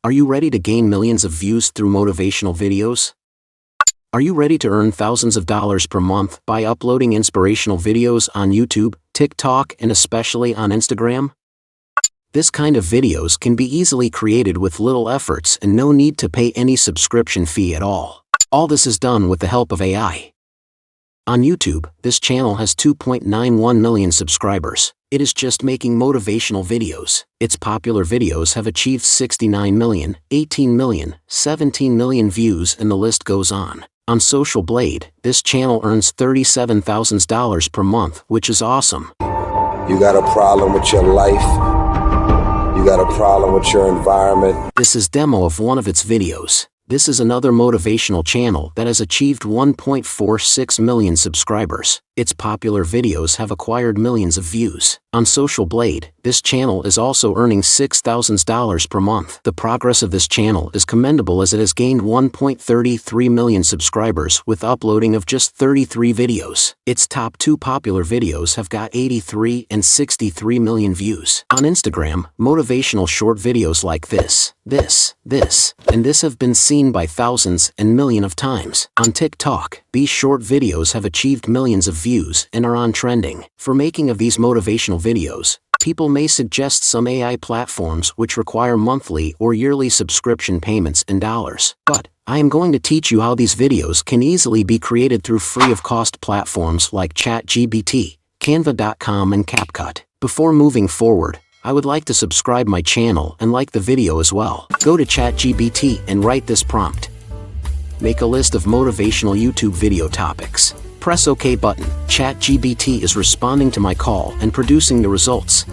Are you ready to gain millions of views through motivational videos? Are you ready to earn thousands of dollars per month by uploading inspirational videos on YouTube, TikTok, and especially on Instagram? This kind of videos can be easily created with little efforts and no need to pay any subscription fee at all. All this is done with the help of AI. On YouTube, this channel has 2.91 million subscribers. It is just making motivational videos. Its popular videos have achieved 69 million, 18 million, 17 million views, and the list goes on. On Social Blade, this channel earns $37,000 per month, which is awesome. You got a problem with your life? You got a problem with your environment? This is demo of one of its videos. This is another motivational channel that has achieved 1.46 million subscribers. Its popular videos have acquired millions of views. On Social Blade, this channel is also earning $6,000 per month. The progress of this channel is commendable as it has gained 1.33 million subscribers with uploading of just 33 videos. Its top two popular videos have got 83 and 63 million views. On Instagram, motivational short videos like this, and this have been seen by thousands and millions of times. On TikTok, these short videos have achieved millions of views and are on trending. For making of these motivational videos, people may suggest some AI platforms which require monthly or yearly subscription payments in dollars. But I am going to teach you how these videos can easily be created through free of cost platforms like ChatGPT, canva.com, and CapCut. Before moving forward, I would like to subscribe my channel and like the video as well. Go to ChatGPT and write this prompt. Make a list of motivational YouTube video topics. Press OK button. ChatGPT is responding to my call and producing the results.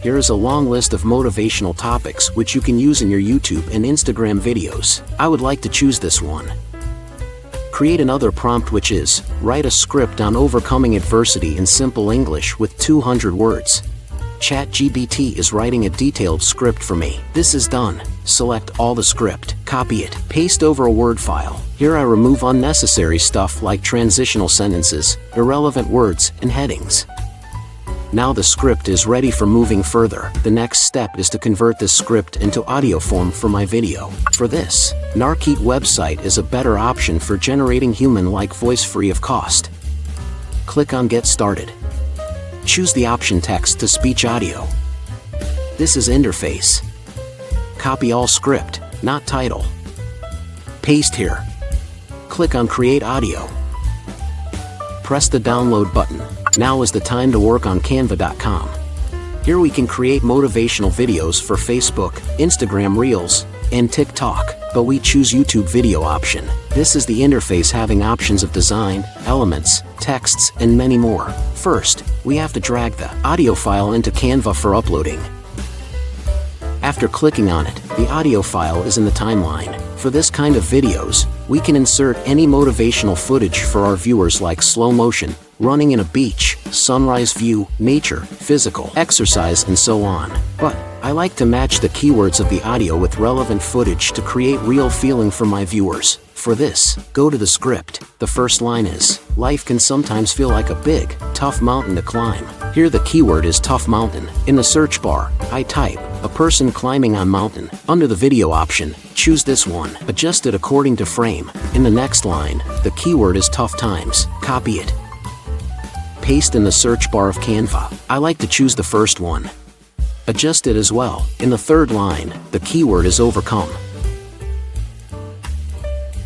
Here is a long list of motivational topics which you can use in your YouTube and Instagram videos. I would like to choose this one. Create another prompt which is, write a script on overcoming adversity in simple English with 200 words. ChatGPT is writing a detailed script for me. This is done. Select all the script, copy it, paste over a Word file. Here I remove unnecessary stuff like transitional sentences, irrelevant words, and headings. Now the script is ready for moving further. The next step is to convert this script into audio form for my video. For this, Narkeet website is a better option for generating human-like voice free of cost. Click on Get Started. Choose the option Text to Speech Audio. This is Interface. Copy all script, not title. Paste here. Click on Create Audio. Press the download button. Now is the time to work on canva.com. Here we can create motivational videos for Facebook, Instagram Reels, and TikTok, but we choose YouTube video option. This is the interface having options of design, elements, texts, and many more. First, we have to drag the audio file into Canva for uploading. After clicking on it, the audio file is in the timeline. For this kind of videos, we can insert any motivational footage for our viewers like slow motion, running in a beach, sunrise view, nature, physical exercise, and so on. But I like to match the keywords of the audio with relevant footage to create real feeling for my viewers. For this, go to the script. The first line is, life can sometimes feel like a big, tough mountain to climb. Here the keyword is tough mountain. In the search bar, I type, a person climbing on mountain. Under the video option, choose this one. Adjust it according to frame. In the next line, the keyword is tough times. Copy it. Paste in the search bar of Canva. I like to choose the first one. Adjust it as well. In the third line, the keyword is overcome.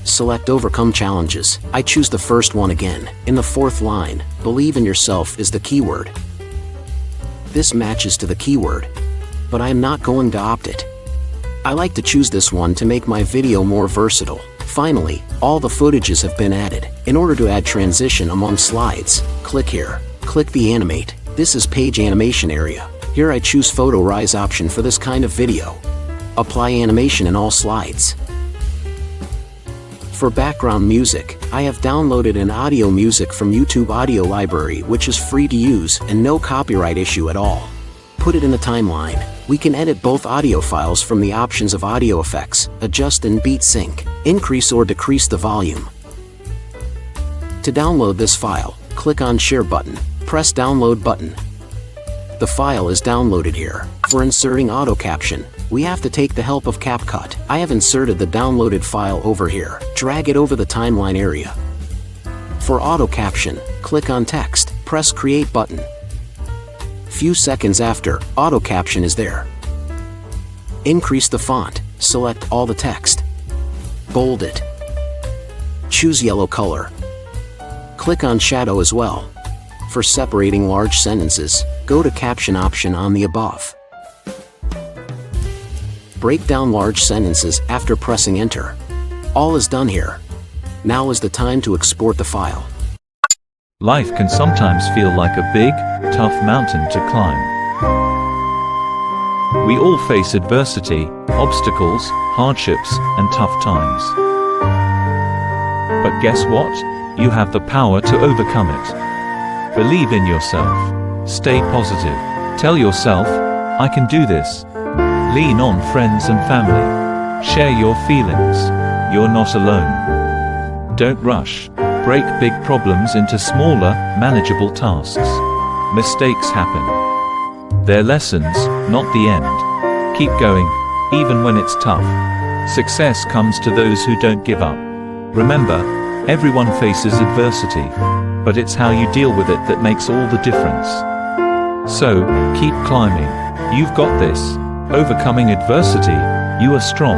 Select overcome challenges. I choose the first one again. In the fourth line, believe in yourself is the keyword. This matches to the keyword, but I am not going to opt it. I like to choose this one to make my video more versatile. Finally, all the footages have been added. In order to add transition among slides, click here. Click the animate. This is page animation area. Here I choose photo rise option for this kind of video. Apply animation in all slides. For background music, I have downloaded an audio music from YouTube Audio Library which is free to use and no copyright issue at all. Put it in the timeline. We can edit both audio files from the options of audio effects, adjust and beat sync, increase or decrease the volume. To download this file, click on Share button, press Download button. The file is downloaded here. For inserting auto caption, we have to take the help of CapCut. I have inserted the downloaded file over here. Drag it over the timeline area. For auto caption, click on text, press create button. Few seconds after, auto caption is there. Increase the font, select all the text. Bold it. Choose yellow color. Click on shadow as well. For separating large sentences, go to caption option on the above. Break down large sentences after pressing enter. All is done here. Now is the time to export the file. Life can sometimes feel like a big, tough mountain to climb. We all face adversity, obstacles, hardships, and tough times. But guess what? You have the power to overcome it. Believe in yourself. Stay positive. Tell yourself, I can do this. Lean on friends and family. Share your feelings. You're not alone. Don't rush. Break big problems into smaller, manageable tasks. Mistakes happen. They're lessons, not the end. Keep going, even when it's tough. Success comes to those who don't give up. Remember, everyone faces adversity, but it's how you deal with it that makes all the difference. So, keep climbing. You've got this. Overcoming adversity, you are strong.